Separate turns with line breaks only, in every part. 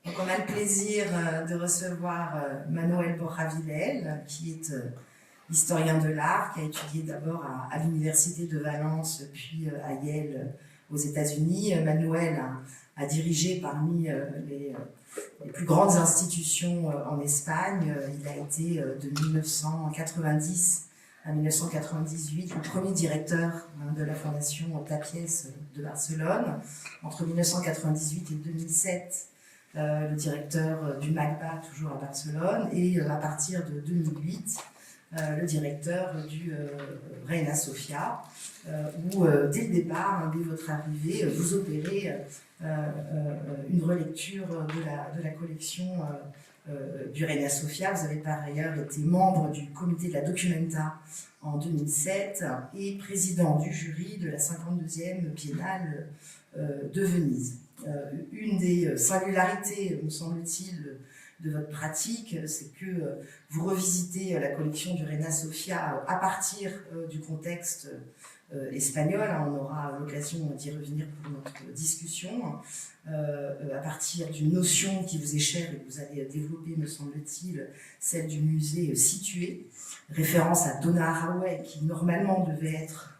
Donc on a le plaisir de recevoir Manuel Borja Villel, qui est historien de l'art, qui a étudié d'abord à l'Université de Valence, puis à Yale aux États-Unis. Manuel a dirigé parmi les plus grandes institutions en Espagne. Il a été de 1990 à 1998 le premier directeur de la Fondation Tapies de Barcelone. Entre 1998 et 2007, le directeur du MACBA, toujours à Barcelone, et à partir de 2008, le directeur du Reina Sofia, où dès le départ, dès votre arrivée, vous opérez une relecture de la collection du Reina Sofia. Vous avez par ailleurs été membre du comité de la Documenta en 2007 et président du jury de la 52e Biennale de Venise. Une des singularités, me semble-t-il, de votre pratique, c'est que vous revisitez la collection du Reina Sofia à partir du contexte espagnol. On aura l'occasion d'y revenir pour notre discussion, à partir d'une notion qui vous est chère et que vous allez développer, me semble-t-il, celle du musée situé, référence à Donna Haraway, qui normalement devait être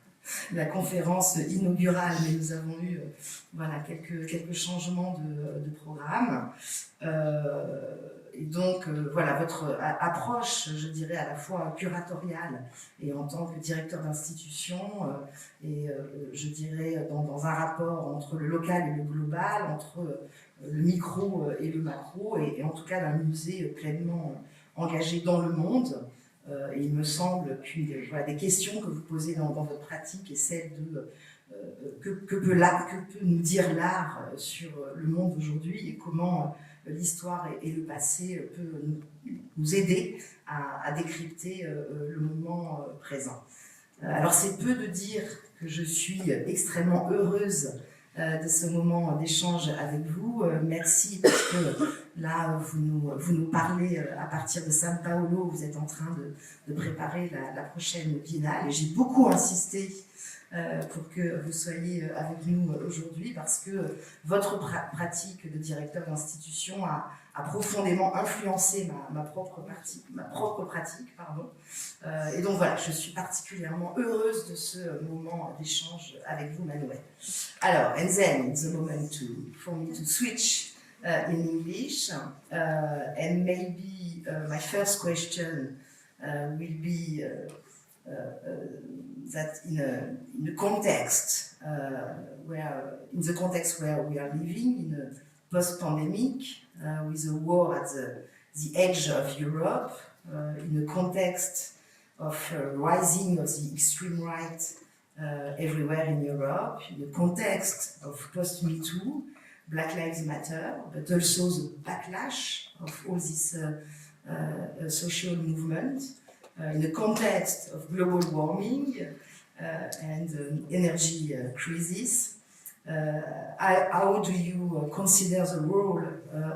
la conférence inaugurale, mais nous avons eu voilà, quelques changements de programme. Et donc, voilà, votre approche, je dirais, à la fois curatoriale et en tant que directeur d'institution, et je dirais dans un rapport entre le local et le global, entre le micro et le macro, et en tout cas d'un musée pleinement engagé dans le monde. Et il me semble qu'une voilà, des questions que vous posez dans votre pratique est celle de que peut nous dire l'art sur le monde d'aujourd'hui et comment l'histoire et le passé peut nous aider à décrypter le moment présent. Alors c'est peu de dire que je suis extrêmement heureuse de ce moment d'échange avec vous. Merci parce que là, vous nous parlez à partir de São Paulo, vous êtes en train de préparer la prochaine biennale et j'ai beaucoup insisté pour que vous soyez avec nous aujourd'hui parce que votre pratique de directeur d'institution a profondément influencé ma propre pratique. Et donc voilà, je suis particulièrement heureuse de ce moment d'échange avec vous, Manuel. Alors, and then it's a moment for me to switch in English, and maybe my first question will be that in the context where we are living, in a post-pandemic, with a war at the edge of Europe, in a context of rising of the extreme right everywhere in Europe, in the context of post-Me Too, Black Lives Matter, but also the backlash of all this social movement, in the context of global warming and energy crisis. How do you consider the role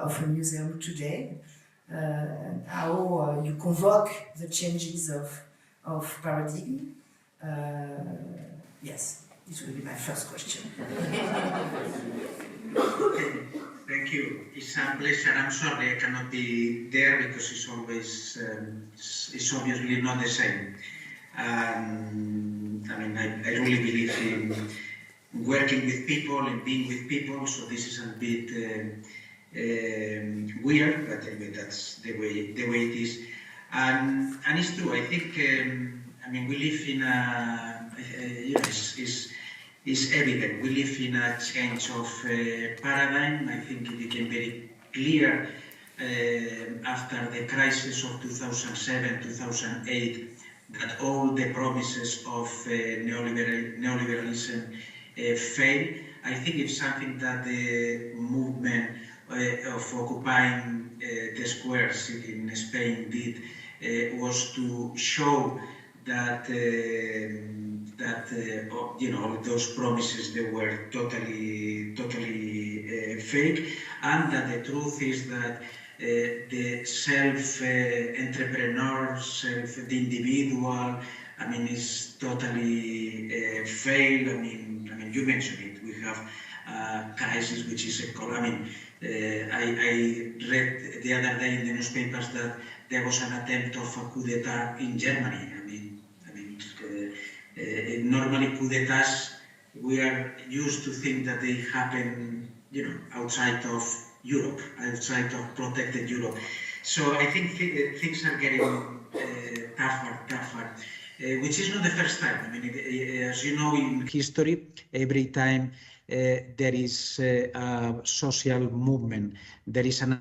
of a museum today? How you convoke the changes of paradigm? Yes, this will be my first question.
Okay, thank you. It's a pleasure. I'm sorry I cannot be there because it's always, it's obviously not the same. I mean, I really believe in working with people and being with people, so this is a bit weird, but anyway, that's the way it is. And it's true. I think I mean we live in a you know it's evident we live in a change of paradigm. I think it became very clear after the crisis of 2007-2008 that all the promises of neoliberalism failed. I think it's something that the movement of occupying the squares in Spain did was to show that you know those promises they were totally fake, and that the truth is that the self-entrepreneur, the individual, I mean, is totally failed. I mean, you mentioned it. We have crisis, which is I read the other day in the newspapers that there was an attempt of a coup d'etat in Germany. Normally coup d'etats, we are used to think that they happen, outside of Europe, outside of protected Europe. So I think things are getting tougher, which is not the first time. As you know, in history, every time there is a social movement, there is an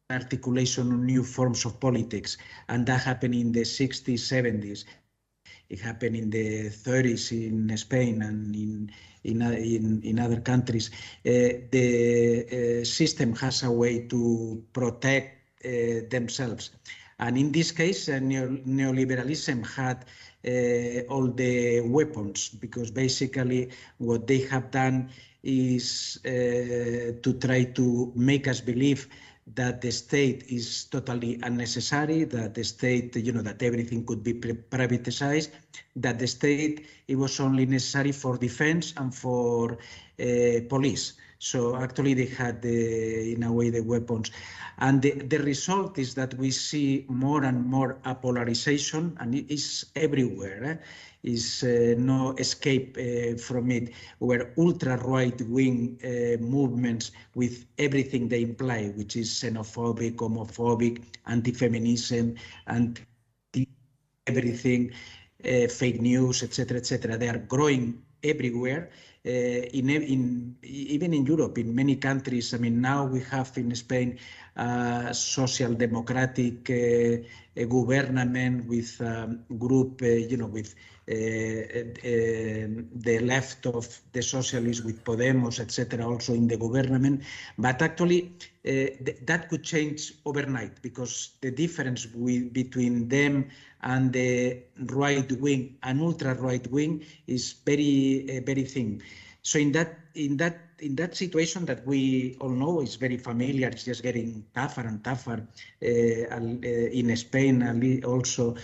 articulation of new forms of politics, and that happened in the 60s, 70s. It happened in the 30s in Spain and in other countries. The system has a way to protect themselves. And in this case, neoliberalism had all the weapons, because basically what they have done is to try to make us believe that the state is totally unnecessary, that the state, that everything could be privatized, that the state, it was only necessary for defense and for police. So actually they had, in a way, the weapons. And the result is that we see more and more a polarization, and it is everywhere. Is no escape from it, where ultra-right-wing movements with everything they imply, which is xenophobic, homophobic, anti-feminism, anti-everything, fake news, etc., they are growing everywhere. Even in Europe, in many countries. Now we have in Spain a social democratic government with group, with the left of the socialists, with Podemos, etc., also in the government. But actually, that could change overnight, because the difference between them and the right wing and ultra right wing is very, very thin. So in that situation that we all know is very familiar, it's just getting tougher and tougher in Spain. And also,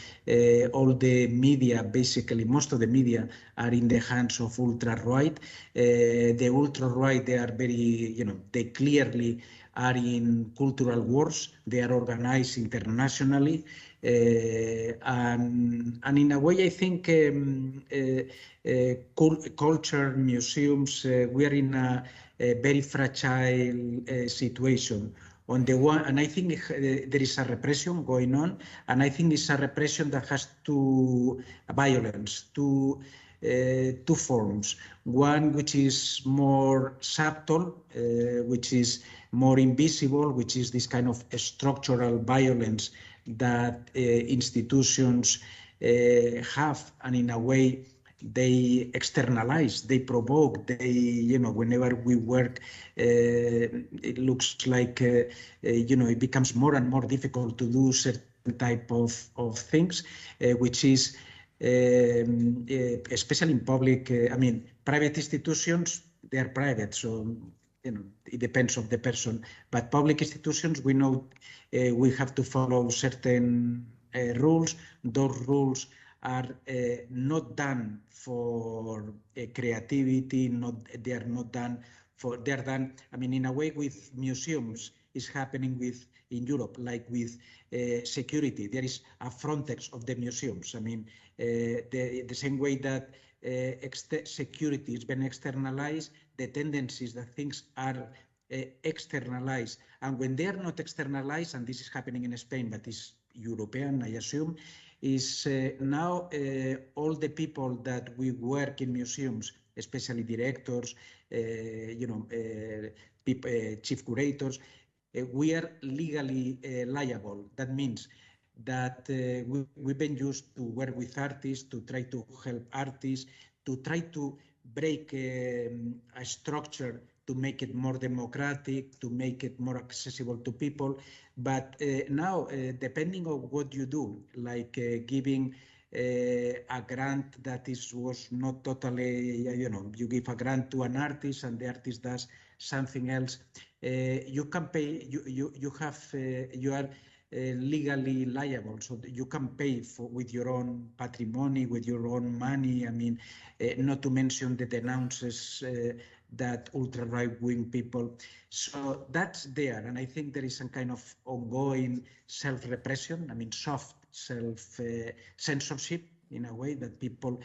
all the media, basically most of the media, are in the hands of ultra-right. The ultra-right, they are very, they clearly are in cultural wars. They are organized internationally. And in a way, I think culture, museums, we are in a very fragile situation. On the one, and I think there is a repression going on, and I think it's a repression that has two forms. One which is more subtle, which is more invisible, which is this kind of structural violence that institutions have, and in a way they externalize, they provoke, whenever we work, it looks like, it becomes more and more difficult to do certain type of things, which is, especially in public, private institutions, they are private, so it depends on the person. But public institutions, we know we have to follow certain rules. Those rules are not done for creativity. They are done. In a way, with museums, is happening in Europe, like with security. There is a Frontex of the museums. The same way that security has been externalized, the tendency is that things are externalized. And when they are not externalized, and this is happening in Spain, but is European, I assume, is now all the people that we work in museums, especially directors, chief curators, we are legally liable. That means that we've been used to work with artists, to try to help artists, to try to break a structure to make it more democratic, to make it more accessible to people. But now, depending on what you do, like giving a grant that was not totally, you give a grant to an artist and the artist does something else, you can pay, you are legally liable, so you can pay with your own patrimony, with your own money. Not to mention the denounces that ultra-right-wing people. So that's there, and I think there is some kind of ongoing self-repression, I mean, soft self-censorship in a way that people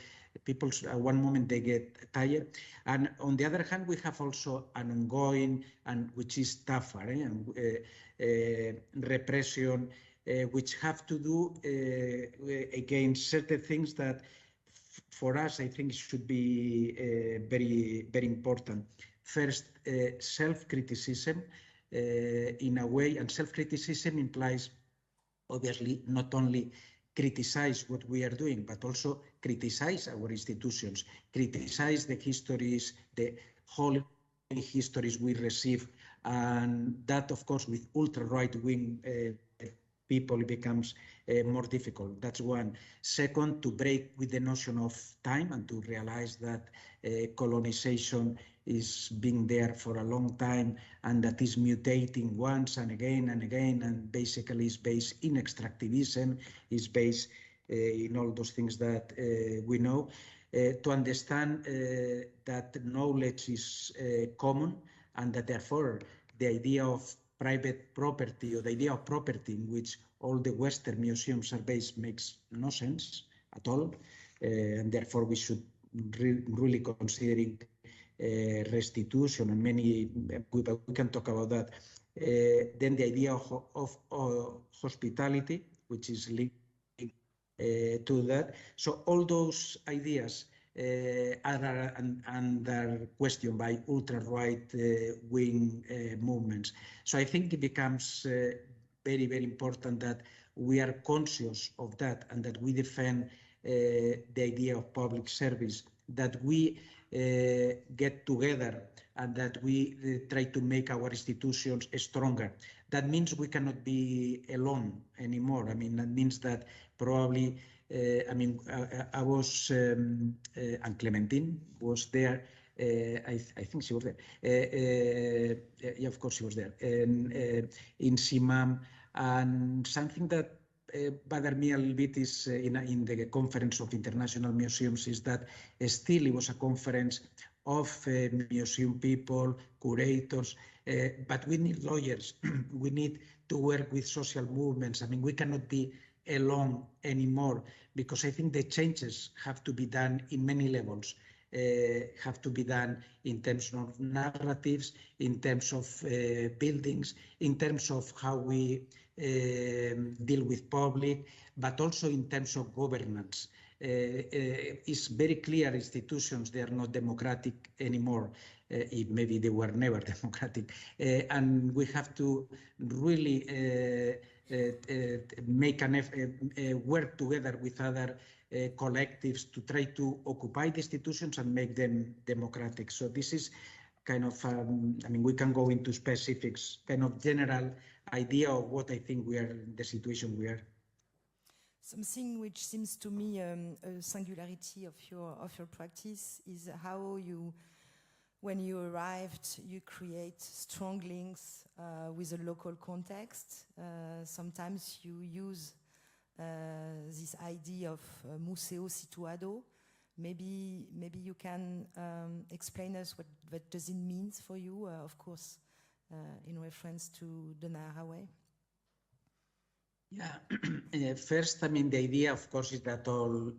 at one moment they get tired. And on the other hand, we have also an ongoing, and which is tougher, repression, which have to do against certain things that for us, I think should be very, very important. First, self-criticism in a way, and self-criticism implies obviously not only criticize what we are doing, but also criticize our institutions, criticize the histories, the whole histories we receive, and that, of course, with ultra-right-wing people, it becomes more difficult. That's one. Second, to break with the notion of time and to realize that colonization is being there for a long time and that is mutating once and again, and basically is based in extractivism, is based in all those things that we know. To understand that knowledge is common and that therefore the idea of private property or the idea of property in which all the Western museums are based makes no sense at all, and therefore we should really considering restitution and many, we can talk about that. Then the idea of hospitality, which is linked to that. So all those ideas are under question by ultra-right wing movements. So I think it becomes very, very important that we are conscious of that and that we defend the idea of public service, that we get together and that we try to make our institutions stronger. That means we cannot be alone anymore. I mean, that means that probably, I was, and Clementine was there. I think she was there. Yeah, of course she was there. And in CIMAM, and something that bothered me a little bit is in the Conference of International Museums is that still it was a conference of museum people, curators, but we need lawyers. We need to work with social movements. I mean, we cannot be alone anymore because I think the changes have to be done in many levels. Have to be done in terms of narratives, in terms of buildings, in terms of how we deal with public, but also in terms of governance. It's very clear institutions, they are not democratic anymore. Maybe they were never democratic. And we have to really make an effort, work together with other collectives to try to occupy the institutions and make them democratic. So this is kind of, we can go into specifics, kind of general idea of what I think we are, the situation we are.
Something which seems to me a singularity of your practice is how you, when you arrived, you create strong links with a local context. Sometimes you use this idea of museo situado. Maybe you can explain us what does it mean for you, of course, in reference to the Naharaway.
Yeah, first, the idea, of course, is that all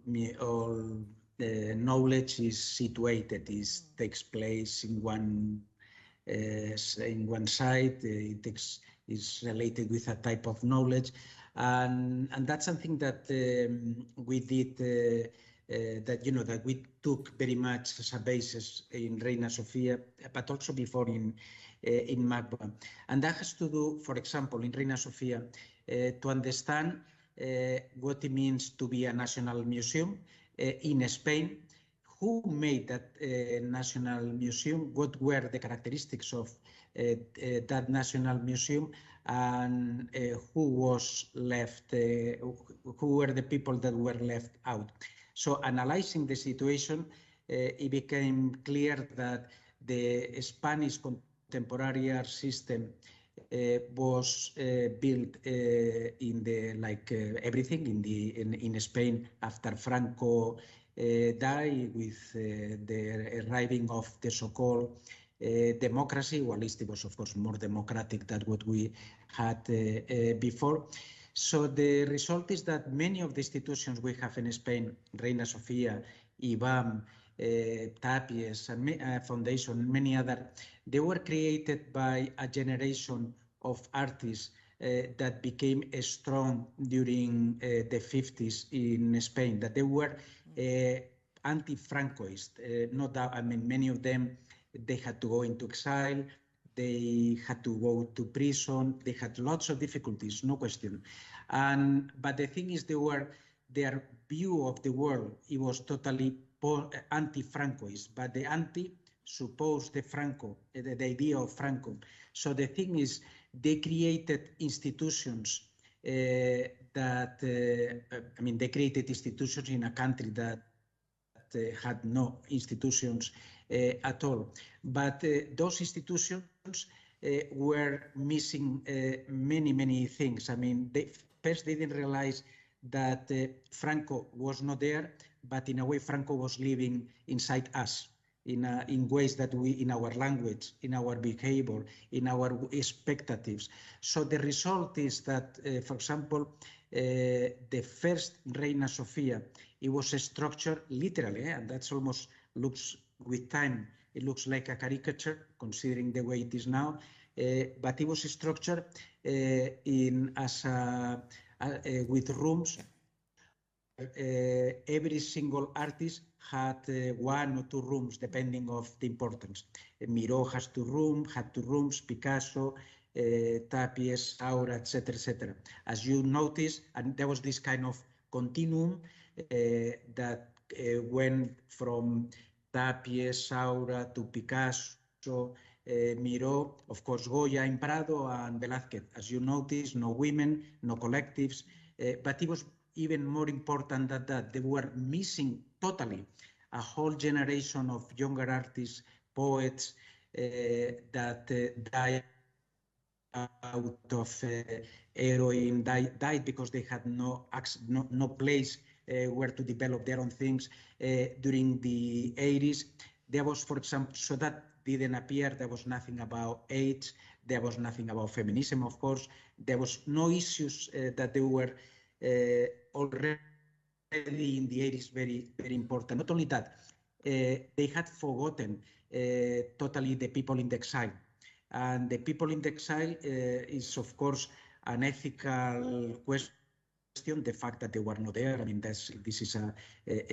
knowledge is situated, takes place in one site. Is related with a type of knowledge, and that's something that we did. That we took very much as a basis in Reina Sofia, but also before in MACBA. And that has to do, for example, in Reina Sofia, to understand what it means to be a national museum in Spain, who made that national museum, what were the characteristics of that national museum, and who was left, who were the people that were left out. So analyzing the situation, it became clear that the Spanish contemporary art system was built in the everything in Spain after Franco
die with the arriving of the so-called democracy. Well, at least it was, of course, more democratic than what we had before. So the result is that many of the institutions we have in Spain, Reina Sofia, IBAM, Tapies, and Foundation, many other, they were created by a generation of artists that became strong during the 50s in Spain, that they were anti-Francoist. No doubt, I mean, many of them, they had to go into exile, they had to go to prison, they had lots of difficulties, no question. But the thing is, their view of the world, it was totally anti-Francoist, but the anti suppose the Franco, the idea of Franco. So the thing is, they created institutions they created institutions in a country that had no institutions at all. But those institutions were missing many, many things. I mean, first they didn't realize that Franco was not there, but in a way Franco was living inside us in ways that we, in our language, in our behavior, in our expectatives. So the result is that, for example, the first Reina Sofia, it was structured literally, and that's almost looks with time, it looks like a caricature considering the way it is now, but it was structured with rooms. Every single artist had one or two rooms depending of the importance. Miró had two rooms, Picasso, Tapies, Saura, etc., etc. As you notice, and there was this kind of continuum that went from Tapies, Saura to Picasso, Miró, of course, Goya in Prado, and Velázquez. As you notice, no women, no collectives, but it was even more important than that. They were missing totally a whole generation of younger artists, poets that died out of heroin, died because they had no place where to develop their own things during the 80s. There was, for example, so that didn't appear. There was nothing about AIDS. There was nothing about feminism, of course. There was no issues that they were already in the 80s very, very important. Not only that, they had forgotten totally the people in the exile. And the people in the exile is, of course, an ethical question, the fact that they were not there. I mean, this is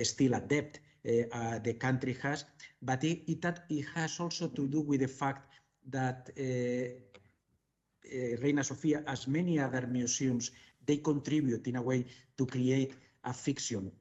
still a debt the country has, but it has also to do with the fact that Reina Sofia, as many other museums, they contribute in a way to create a fiction,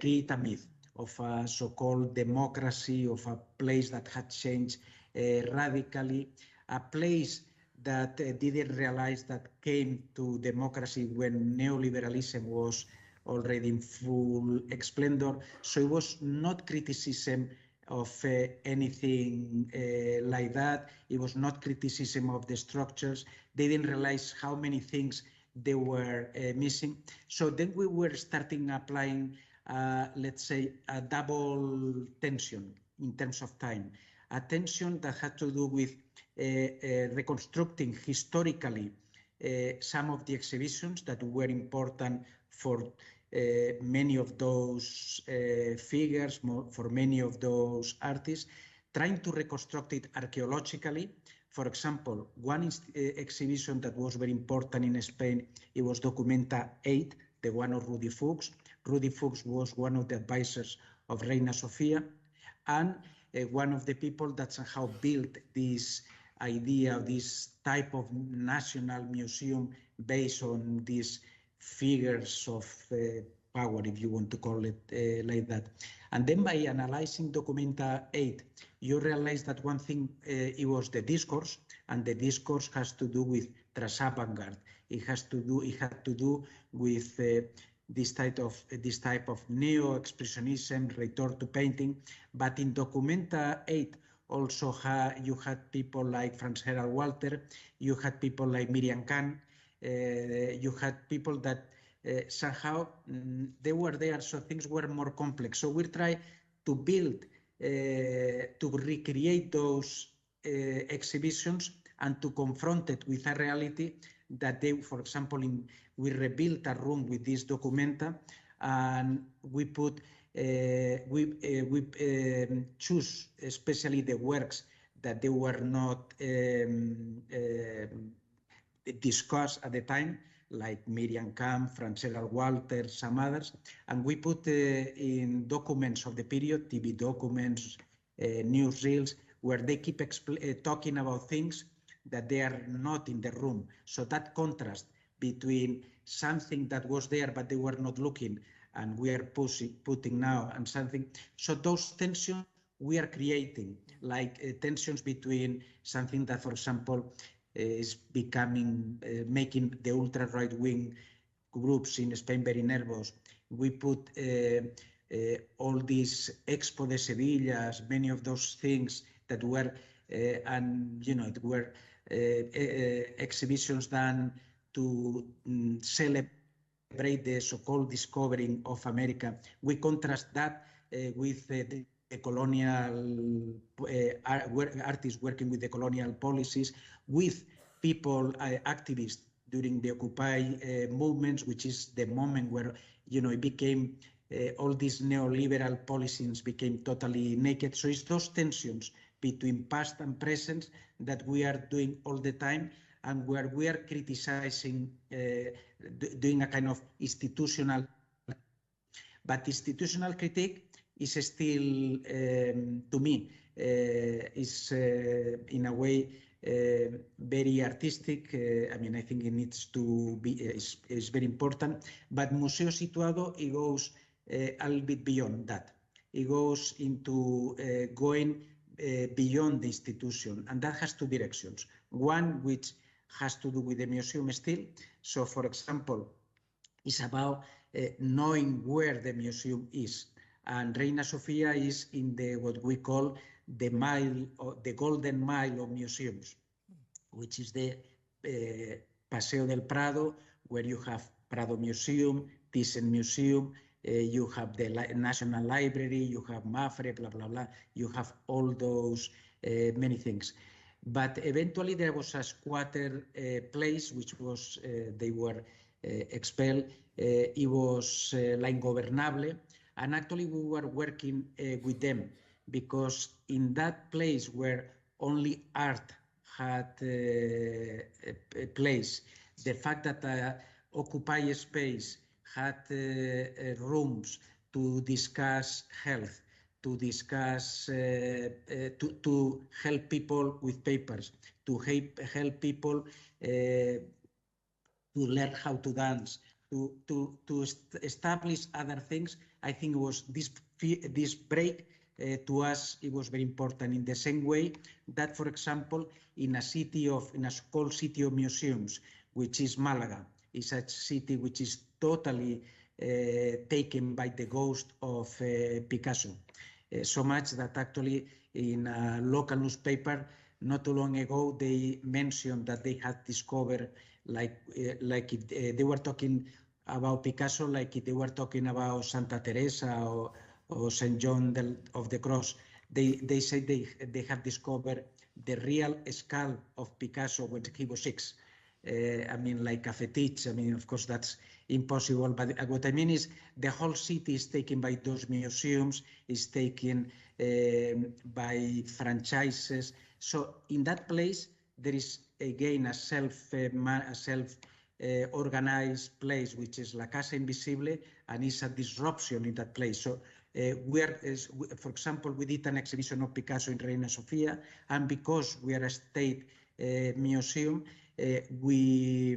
create a myth of a so-called democracy, of a place that had changed radically, a place that didn't realize that came to democracy when neoliberalism was already in full splendor. So it was not criticism of anything like that. It was not criticism of the structures. They didn't realize how many things they were missing. So then we were starting applying, let's say, a double tension in terms of time. A tension that had to do with reconstructing historically some of the exhibitions that were important for many of those figures, for many of those artists, trying to reconstruct it archaeologically. For example, one exhibition that was very important in Spain, it was Documenta 8, the one of Rudi Fuchs. Rudi Fuchs was one of the advisors of Reina Sofia, and one of the people that somehow built this idea of this type of national museum based on these figures of power, if you want to call it like that. And then by analyzing Documenta 8, you realize that one thing, it was the discourse, and the discourse has to do with avant-garde. It had to do with this type of neo-expressionism, return to painting. But in Documenta 8, also you had people like Franz Gerald Walter, you had people like Miriam Kahn, you had people that somehow they were there, so things were more complex. So we try to build, to recreate those exhibitions and to confront it with a reality that they, for example, we rebuilt a room with this Documenta, and we put, we choose especially the works that they were not discussed at the time, like Miriam Camp, Francesca Walter, some others, and we put in documents of the period, TV documents, newsreels, where they keep talking about things that they are not in the room. So that contrast between something that was there but they were not looking, and we are putting now, and something. So those tensions we are creating, like tensions between something that, for example, is becoming, making the ultra-right-wing groups in Spain very nervous. We put all these Expo de Sevillas, many of those things that were, and you know, it were exhibitions done to celebrate the so-called discovering of America. We contrast that with the colonial artists working with the colonial policies, with people, activists during the Occupy movements, which is the moment where, you know, it became, all these neoliberal policies became totally naked. So it's those tensions between past and present that we are doing all the time, and where we are criticizing, doing a kind of institutional, but institutional critique is still, to me, is in a way very artistic. I mean, I think it needs to be, is very important, but Museo Situado, it goes a little bit beyond that. It goes into going beyond the institution, and that has two directions. One, which has to do with the museum still. So, for example, it's about knowing where the museum is. And Reina Sofia is in the what we call the mile, or the golden mile of museums, which is the Paseo del Prado, where you have Prado Museum, Thyssen Museum, you have the National Library, you have Mafre, blah, blah, blah. You have all those many things. But eventually there was a squatter place, which was, they were expelled. It was La Ingobernable. And actually we were working with them, because in that place where only art had a place, the fact that Occupy space had rooms to discuss health, to discuss, to help people with papers, to help people to learn how to dance, to establish other things. I think it was this break to us, it was very important, in the same way that, for example, in a so-called city of museums, which is Malaga, is a city which is totally taken by the ghost of Picasso. So much that actually in a local newspaper not too long ago, they mentioned that they had discovered, like if they were talking about Picasso, like if they were talking about Santa Teresa or St. John of the Cross. They say they have discovered the real skull of Picasso when he was 6. I mean, like a fetish. I mean, of course, that's impossible. But what I mean is the whole city is taken by those museums, is taken by franchises. So in that place, there is again a self-organized place, which is La Casa Invisible, and it's a disruption in that place. So for example, we did an exhibition of Picasso in Reina Sofia, and because we are a state museum, we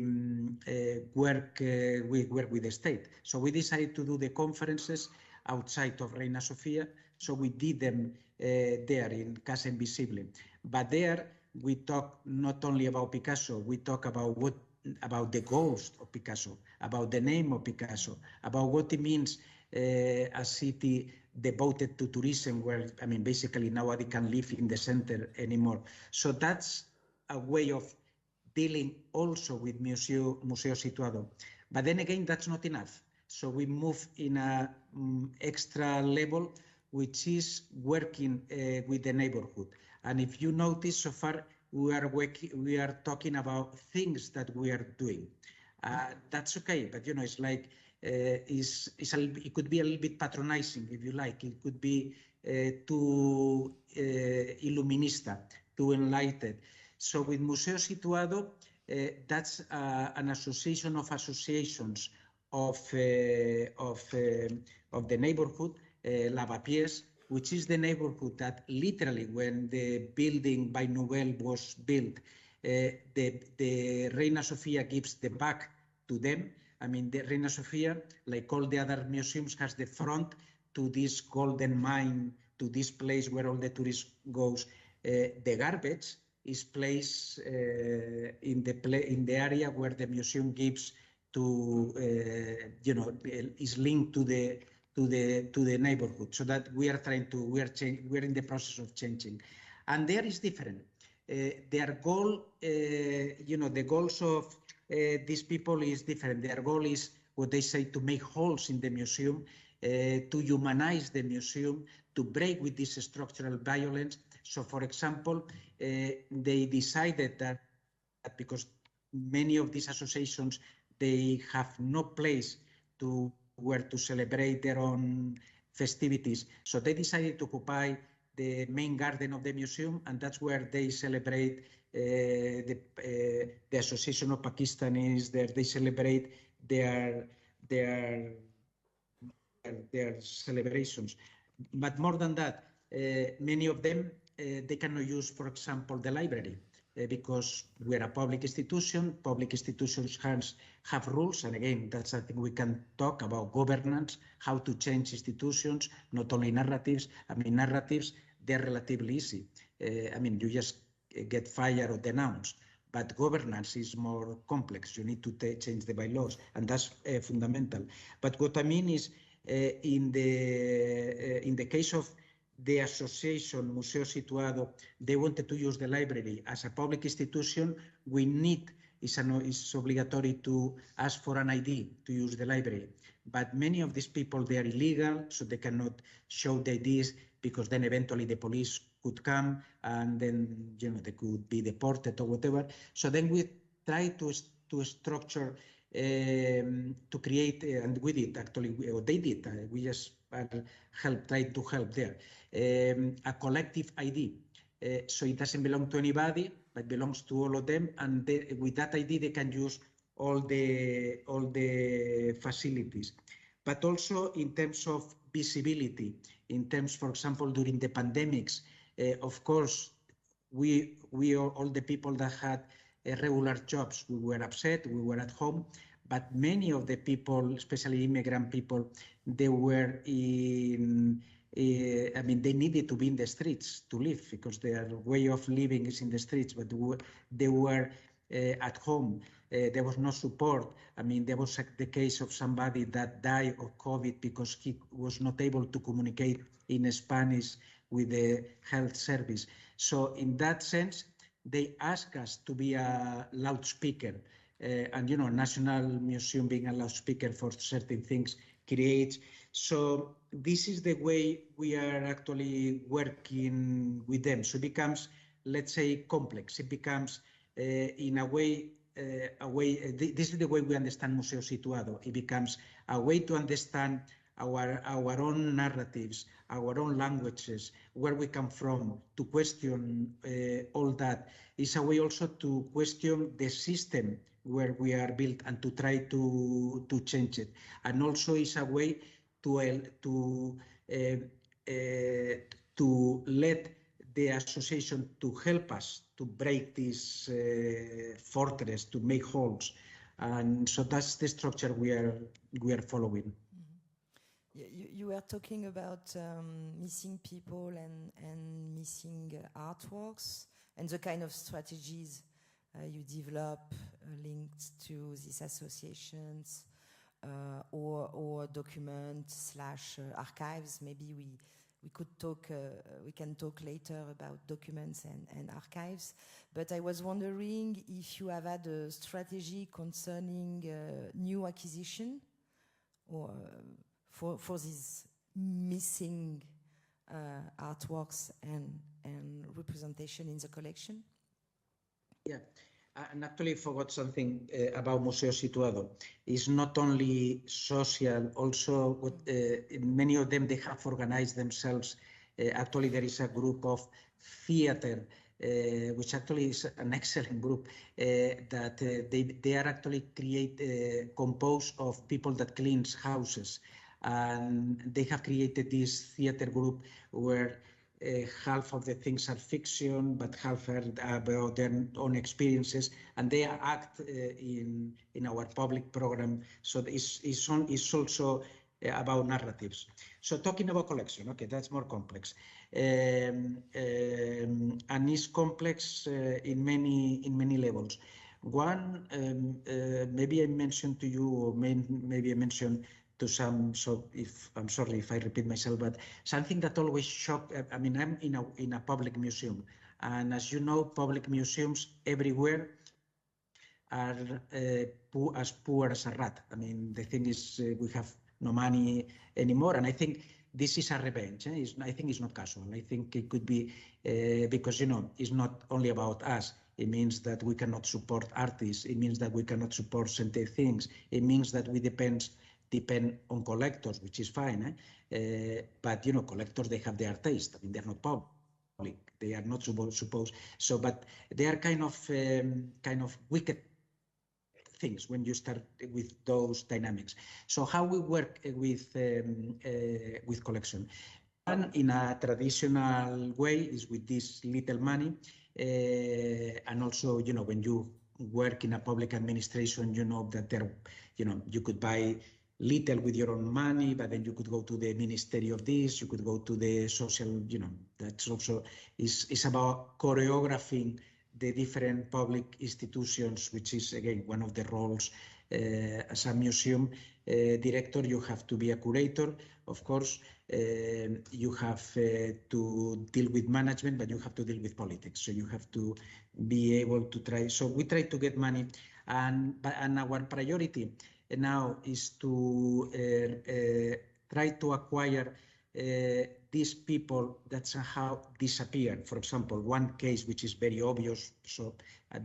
work with the state. So we decided to do the conferences outside of Reina Sofia. So we did them there in Casa Invisible. But there we talk not only about Picasso, we talk about the ghost of Picasso, about the name of Picasso, about what it means a city devoted to tourism, where, I mean, basically nobody can live in the center anymore. So that's a way of dealing also with Museo Situado. But then again, that's not enough. So we move in a extra level, which is working with the neighborhood. And if you notice, so far we are talking about things that we are doing. That's okay, but it's like it could be a little bit patronizing, if you like. It could be too iluminista, too enlightened. So with Museo Situado, that's an association of associations of the neighborhood, Lavapiés, which is the neighborhood that literally, when the building by Nouvel was built, the Reina Sofia gives the back to them. I mean, the Reina Sofia, like all the other museums, has the front to this golden mine, to this place where all the tourists goes. The garbage is placed in the area where the museum gives to, is linked to the neighborhood. So that we are we're in the process of changing, and there is different. Their goal, the goals of these people is different. Their goal is what they say, to make holes in the museum, to humanize the museum, to break with this structural violence. So, for example, they decided that because many of these associations, they have no place to where to celebrate their own festivities. So they decided to occupy the main garden of the museum, and that's where they celebrate the Association of Pakistanis. There they celebrate their celebrations. But more than that, many of them, they cannot use, for example, the library because we're a public institution. Public institutions have rules, and again, that's something we can talk about: governance, how to change institutions, not only narratives. I mean, narratives, they're relatively easy. You just get fired or denounced. But governance is more complex. You need to change the bylaws, and that's fundamental. But what I mean is, in the case of the association Museo Situado, they wanted to use the library as a public institution. We need, it's obligatory to ask for an ID to use the library. But many of these people, they are illegal, so they cannot show the IDs, because then eventually the police could come and then they could be deported or whatever. So then we try to structure, to create, and we did actually, or they did, we just tried to help there, a collective ID. So it doesn't belong to anybody, but belongs to all of them, and with that ID they can use all the facilities. But also in terms of visibility, in terms, for example, during the pandemics, of course, we all the people that had regular jobs, we were upset, we were at home, but many of the people, especially immigrant people, they were in, they needed to be in the streets to live, because their way of living is in the streets, but they were at home. There was no support. There was the case of somebody that died of COVID because he was not able to communicate in Spanish with the health service. So in that sense, they ask us to be a loudspeaker. And National Museum being a loudspeaker for certain things creates. So this is the way we are actually working with them. So it becomes, let's say, complex. It becomes, in a way, this is the way we understand Museo Situado. It becomes a way to understand our own narratives, our own languages, where we come from, to question all that. It's a way also to question the system where we are built and to try to change it. And also it's a way to let the association to help us to break this fortress, to make holes. And so that's the structure we are following.
You were talking about missing people and missing artworks and the kind of strategies you develop linked to these associations or document / archives. Maybe we can talk later about documents and archives, but I was wondering if you have had a strategy concerning new acquisition or for these missing artworks and representation in the collection.
Yeah, and actually forgot something about Museo Situado. It's not only social, also what, many of them, they have organized themselves. Actually, there is a group of theater, which actually is an excellent group, that they are actually composed of people that cleans houses. And they have created this theater group where half of the things are fiction, but half are about their own experiences, and they act in our public program. So it's also about narratives. So talking about collection, okay, that's more complex, and it's complex in many levels. One, maybe I mentioned to you, or maybe I mentioned to some, so if I'm sorry if I repeat myself, but something that always shocked, I mean, I'm in a public museum, and as you know, public museums everywhere are as poor as a rat. I mean, the thing is, we have no money anymore, and I think this is a revenge. I think it's not casual. I think it could be because, you know, it's not only about us. It means that we cannot support artists. It means that we cannot support certain things. It means that we depend on collectors, which is fine. But, you know, collectors, they have their taste. I mean, they're not public. They are not supposed. So, but they are kind of wicked things when you start with those dynamics. So how we work with collection? And in a traditional way is with this little money. And also, you know, when you work in a public administration, you know that there, you know, you could buy little with your own money, but then you could go to the ministry of this, you could go to the social, you know, that's also is about choreographing the different public institutions, which is again one of the roles as a museum director. You have to be a curator, of course. You have to deal with management, but you have to deal with politics. So you have to be able to try. So we try to get money, and our priority now is to try to acquire these people that somehow disappeared. For example, one case which is very obvious, so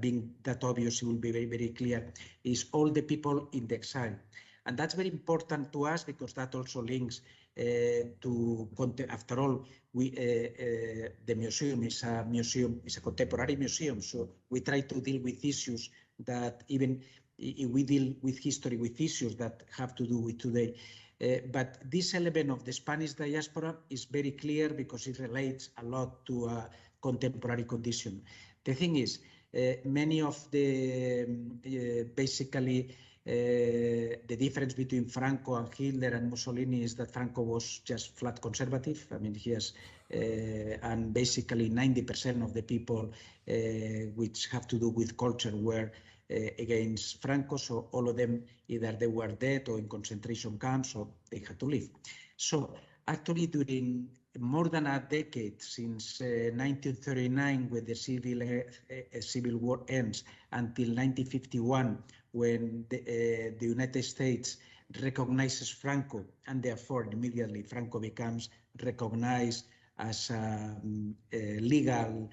being that obvious, it will be very, very clear, is all the people in the exile. And that's very important to us because that also links to, after all, the museum is a contemporary museum. So we try to deal with issues that even we deal with history, with issues that have to do with today. But this element of the Spanish diaspora is very clear because it relates a lot to a contemporary condition. The thing is, many of the basically the difference between Franco and Hitler and Mussolini is that Franco was just flat conservative. I mean, he has, and basically 90% of the people which have to do with culture were against Franco, so all of them, either they were dead or in concentration camps or they had to leave. So actually during more than a decade, since 1939, when the civil war ends, until 1951, when the United States recognizes Franco, and therefore immediately Franco becomes recognized as a legal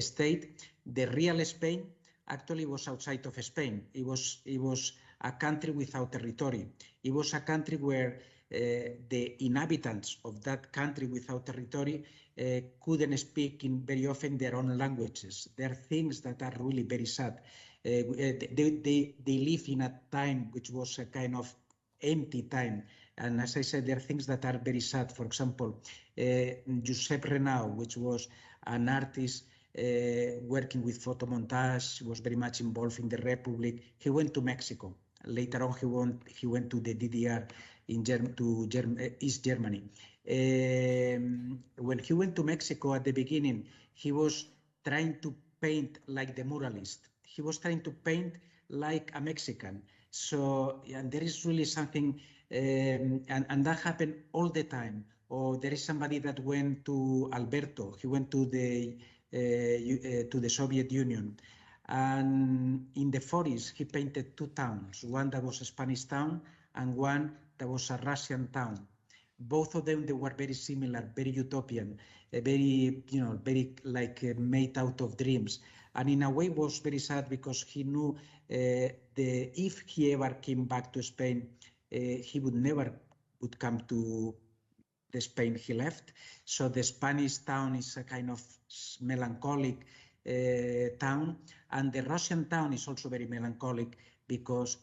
state, the real Spain actually was outside of Spain. It was a country without territory. It was a country where the inhabitants of that country without territory couldn't speak in very often their own languages. There are things that are really very sad. They live in a time which was a kind of empty time. And as I said, there are things that are very sad. For example, Josep Renau, which was an artist working with photomontage, was very much involved in the Republic. He went to Mexico. Later on, he went to the DDR to East Germany. When he went to Mexico at the beginning, he was trying to paint like the muralist. He was trying to paint like a Mexican. So, and there is really something, and that happened all the time. or there is somebody that went to Alberto. He went to the Soviet Union. And in the 40s, he painted two towns, one that was a Spanish town and one that was a Russian town. Both of them, they were very similar, very utopian, very, very like made out of dreams. And in a way was very sad because he knew if he ever came back to Spain, he would never come to the Spain he left. So the Spanish town is a kind of melancholic town, and the Russian town is also very melancholic because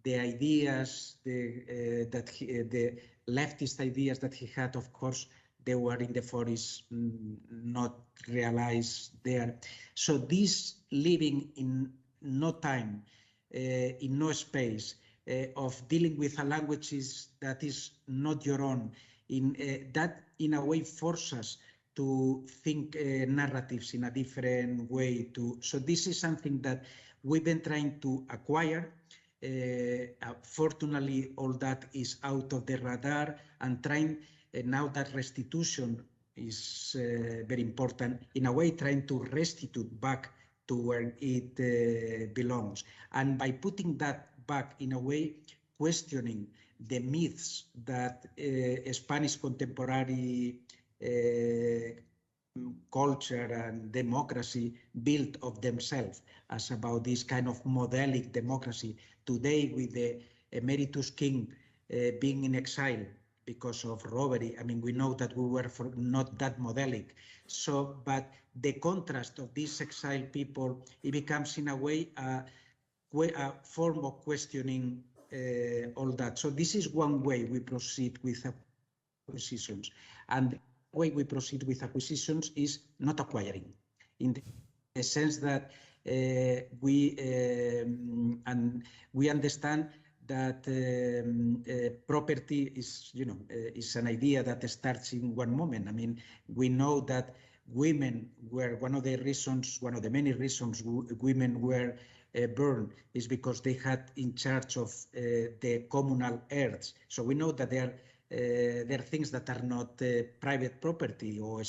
the ideas, the leftist ideas that he had, of course, they were in the 40s not realized there. So this living in no time, in no space, of dealing with a language that is not your own, that in a way forces us to think narratives in a different way. So this is something that we've been trying to acquire. Fortunately, all that is out of the radar, and trying now that restitution is very important, in a way trying to restitute back to where it belongs. And by putting that back, in a way, questioning the myths that Spanish contemporary culture and democracy built of themselves as about this kind of modelic democracy. Today, with the emeritus king being in exile because of robbery, I mean, we know that we were not that modelic. So, but the contrast of these exiled people, it becomes in a way a form of questioning all that. So this is one way we proceed with acquisitions. And the way we proceed with acquisitions is not acquiring, in the sense that we understand that property is, is an idea that starts in one moment. I mean, we know that women were one of the many reasons women were burned is because they had in charge of the communal earths. So we know that there are things that are not private property or